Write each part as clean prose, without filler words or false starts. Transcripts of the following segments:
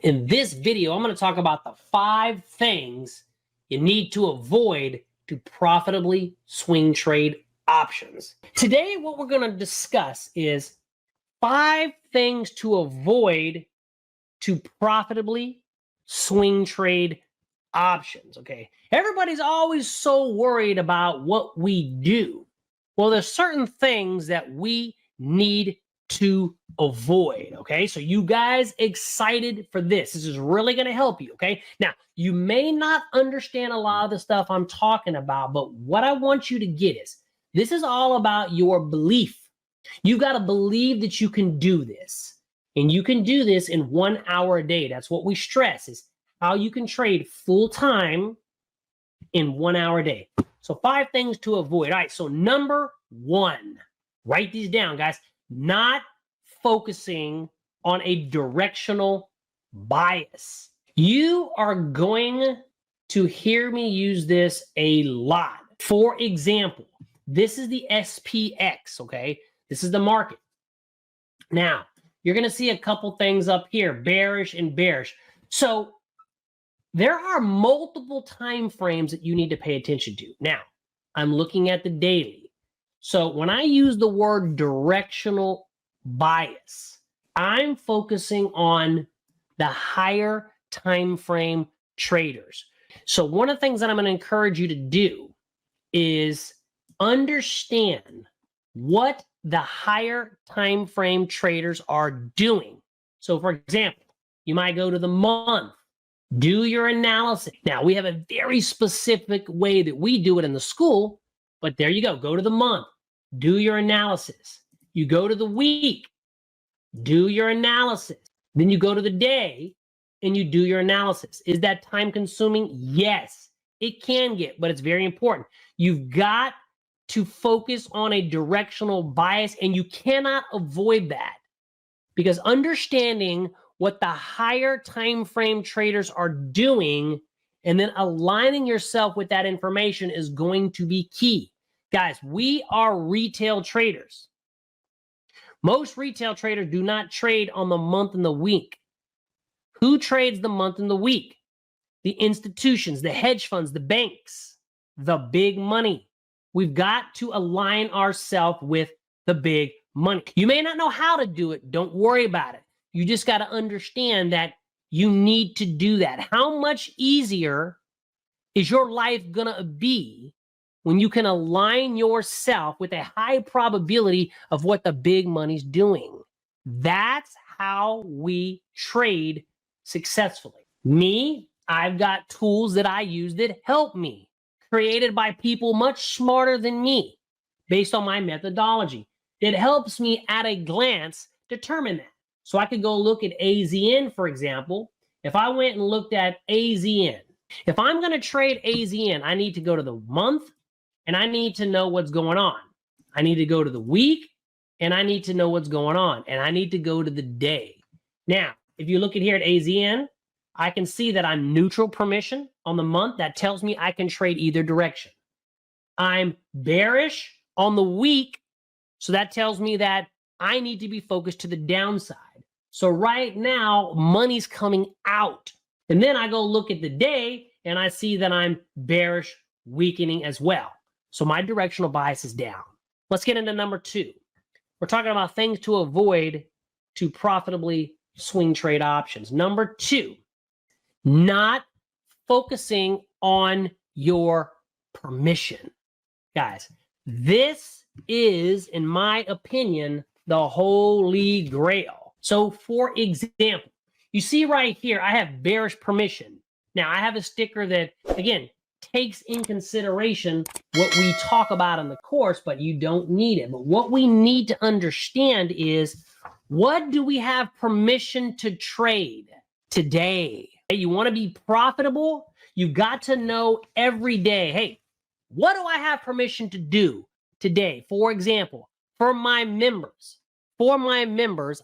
In this video, I'm going to talk about the 5 things you need to avoid to profitably swing trade options. Today, what we're going to discuss is 5 things to avoid to profitably swing trade options, okay? Everybody's always so worried about what we do. Well, there's certain things that we need to avoid, okay? So you guys excited for this? This is really going to help you, okay? Now, you may not understand a lot of the stuff I'm talking about, but what I want you to get is this is all about your belief. You got to believe that you can do this, and you can do this in 1 hour a day. That's what we stress, is how you can trade full time in 1 hour a day. So 5 things to avoid. All right, so number 1, write these down, guys. Not focusing on a directional bias. You are going to hear me use this a lot. For example, this is the SPX, okay? This is the market. Now, you're going to see a couple things up here, bearish and bearish. So there are multiple time frames that you need to pay attention to. Now, I'm looking at the daily. So when I use the word directional bias, I'm focusing on the higher time frame traders. So one of the things that I'm going to encourage you to do is understand what the higher time frame traders are doing. So for example, you might go to the month, do your analysis. Now, we have a very specific way that we do it in the school, but there you go. Go to the month, do your analysis. You go to the week, do your analysis. Then you go to the day and you do your analysis. Is that time consuming? Yes, it can get, but it's very important. You've got to focus on a directional bias, and you cannot avoid that, because understanding what the higher time frame traders are doing and then aligning yourself with that information is going to be key. Guys, we are retail traders. Most retail traders do not trade on the month and the week. Who trades the month and the week? The institutions, the hedge funds, the banks, the big money. We've got to align ourselves with the big money. You may not know how to do it. Don't worry about it. You just got to understand that you need to do that. How much easier is your life going to be when you can align yourself with a high probability of what the big money's doing? That's how we trade successfully. Me, I've got tools that I use that help me, created by people much smarter than me, based on my methodology. It helps me at a glance determine that. So I could go look at AZN, for example. If I went and looked at AZN, if I'm going to trade AZN, I need to go to the month, and I need to know what's going on. I need to go to the week, and I need to know what's going on. And I need to go to the day. Now, if you look at here at AZN, I can see that I'm neutral permission on the month. That tells me I can trade either direction. I'm bearish on the week, so that tells me that I need to be focused to the downside. So right now, money's coming out. And then I go look at the day, and I see that I'm bearish, weakening as well. So my directional bias is down. Let's get into number 2. We're talking about things to avoid to profitably swing trade options. Number 2, not focusing on your permission. Guys, this is, in my opinion, the holy grail. So for example, you see right here, I have bearish permission. Now I have a sticker that, again, takes in consideration what we talk about in the course, but you don't need it. But what we need to understand is, what do we have permission to trade today? You want to be profitable? You've got to know every day, hey, what do I have permission to do today? For example, for my members,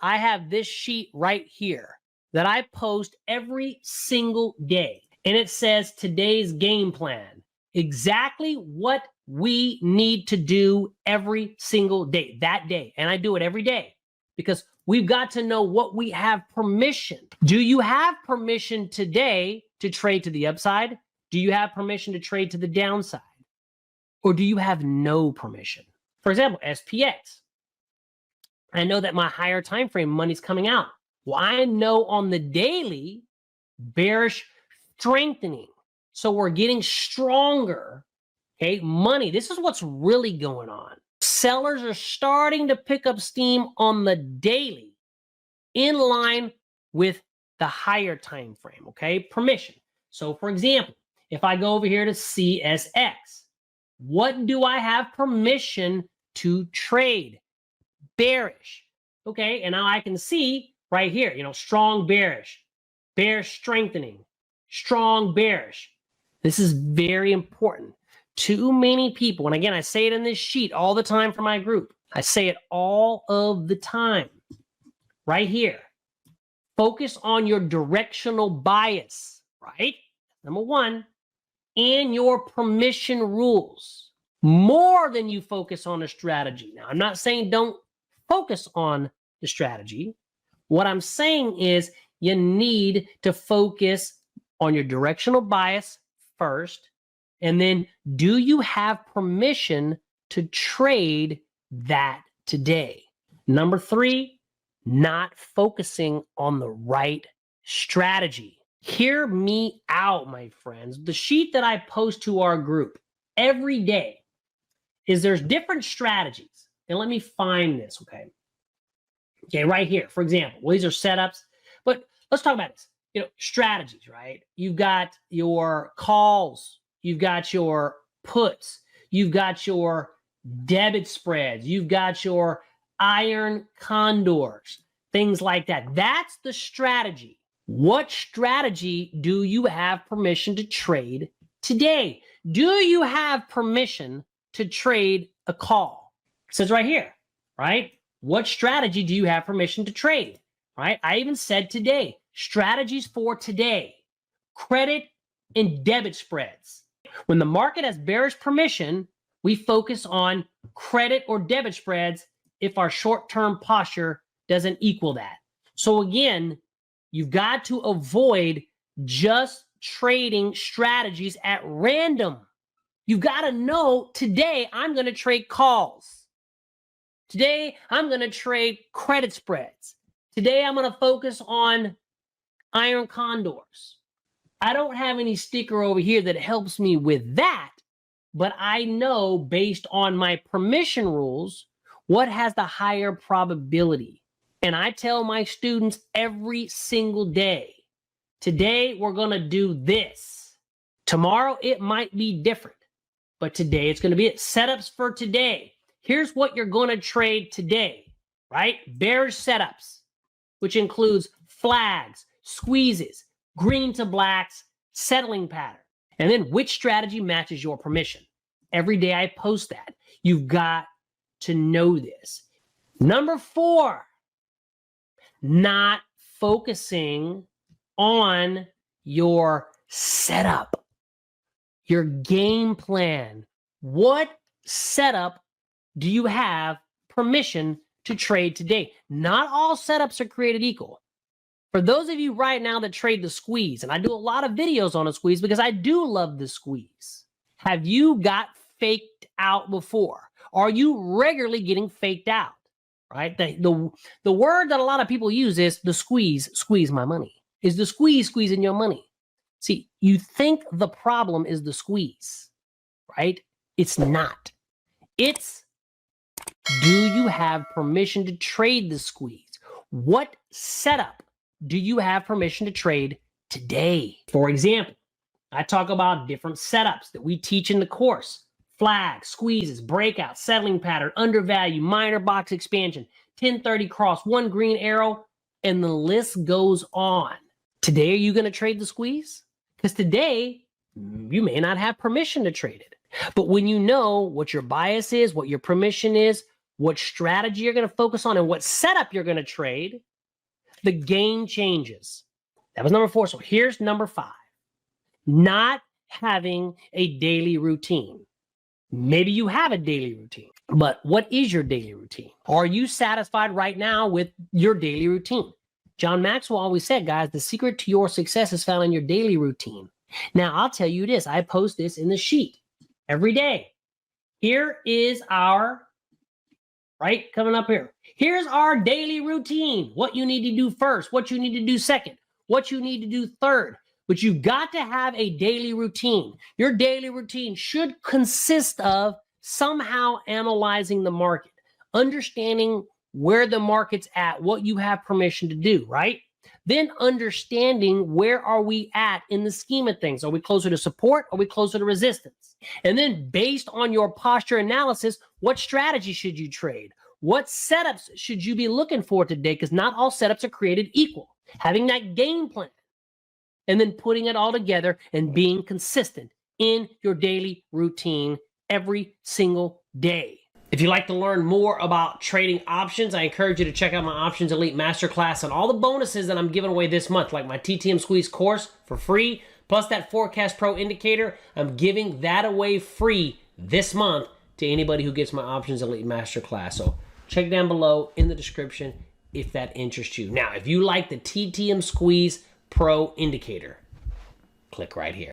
I have this sheet right here that I post every single day. And it says today's game plan, exactly what we need to do every single day, that day. And I do it every day, because we've got to know what we have permission. Do you have permission today to trade to the upside? Do you have permission to trade to the downside? Or do you have no permission? For example, SPX. I know that my higher time frame money's coming out. Well, I know on the daily, bearish strengthening. So we're getting stronger. Okay, money. This is what's really going on. Sellers are starting to pick up steam on the daily in line with the higher time frame. Okay, permission. So for example, if I go over here to CSX, what do I have permission to trade? Bearish. Okay, and now I can see right here, strong bearish, bearish strengthening, strong bearish. This is very important. Too many people, and again, I say it in this sheet all the time for my group. I say it all of the time. Right here. Focus on your directional bias, right? Number one, and your permission rules. More than you focus on a strategy. Now, I'm not saying don't focus on the strategy. What I'm saying is you need to focus on your directional bias first. And then, do you have permission to trade that today? Number three, not focusing on the right strategy. Hear me out, my friends. The sheet that I post to our group every day is there's different strategies. And let me find this, okay? Okay, right here, for example. Well, these are setups, but let's talk about this. Strategies, right? You've got your calls. You've got your puts. You've got your debit spreads. You've got your iron condors, things like that. That's the strategy. What strategy do you have permission to trade today? Do you have permission to trade a call? It says right here, right? What strategy do you have permission to trade, right? I even said today, strategies for today, credit and debit spreads. When the market has bearish permission, we focus on credit or debit spreads if our short-term posture doesn't equal that. So again, you've got to avoid just trading strategies at random. You've got to know today I'm going to trade calls. Today I'm going to trade credit spreads. Today I'm going to focus on iron condors. I don't have any sticker over here that helps me with that, but I know based on my permission rules what has the higher probability. And I tell my students every single day, today we're going to do this. Tomorrow it might be different, but today it's going to be it. Setups for today. Here's what you're going to trade today, right? Bearish setups, which includes flags, squeezes, green to blacks, settling pattern. And then which strategy matches your permission. Every day I post that. You've got to know this. Number 4, not focusing on your setup, your game plan. What setup do you have permission to trade today? Not all setups are created equal. For those of you right now that trade the squeeze, and I do a lot of videos on a squeeze because I do love the squeeze. Have you got faked out before? Are you regularly getting faked out? Right? The word that a lot of people use is the squeeze my money. Is the squeeze squeezing your money? See, you think the problem is the squeeze, right? It's not. It's, do you have permission to trade the squeeze? What setup do you have permission to trade today? For example, I talk about different setups that we teach in the course. Flags, squeezes, breakout, settling pattern, undervalue, minor box expansion, 1030 cross, one green arrow, and the list goes on. Today, are you going to trade the squeeze? Because today, you may not have permission to trade it. But when you know what your bias is, what your permission is, what strategy you're going to focus on, and what setup you're going to trade, the game changes. That was number 4. So here's number 5. Not having a daily routine. Maybe you have a daily routine, but what is your daily routine? Are you satisfied right now with your daily routine? John Maxwell always said, guys, the secret to your success is found in your daily routine. Now, I'll tell you this. I post this in the sheet every day. Here is our, right, coming up here. Here's our daily routine. What you need to do first, what you need to do second, what you need to do third. But you've got to have a daily routine. Your daily routine should consist of somehow analyzing the market, understanding where the market's at, what you have permission to do, right? Then understanding where are we at in the scheme of things. Are we closer to support? Are we closer to resistance? And then based on your posture analysis, what strategy should you trade? What setups should you be looking for today? Because not all setups are created equal. Having that game plan and then putting it all together and being consistent in your daily routine every single day. If you'd like to learn more about trading options, I encourage you to check out my Options Elite Masterclass and all the bonuses that I'm giving away this month, like my TTM Squeeze course for free, plus that Forecast Pro indicator. I'm giving that away free this month to anybody who gets my Options Elite Masterclass. So check down below in the description if that interests you. Now, if you like the TTM Squeeze Pro indicator, click right here.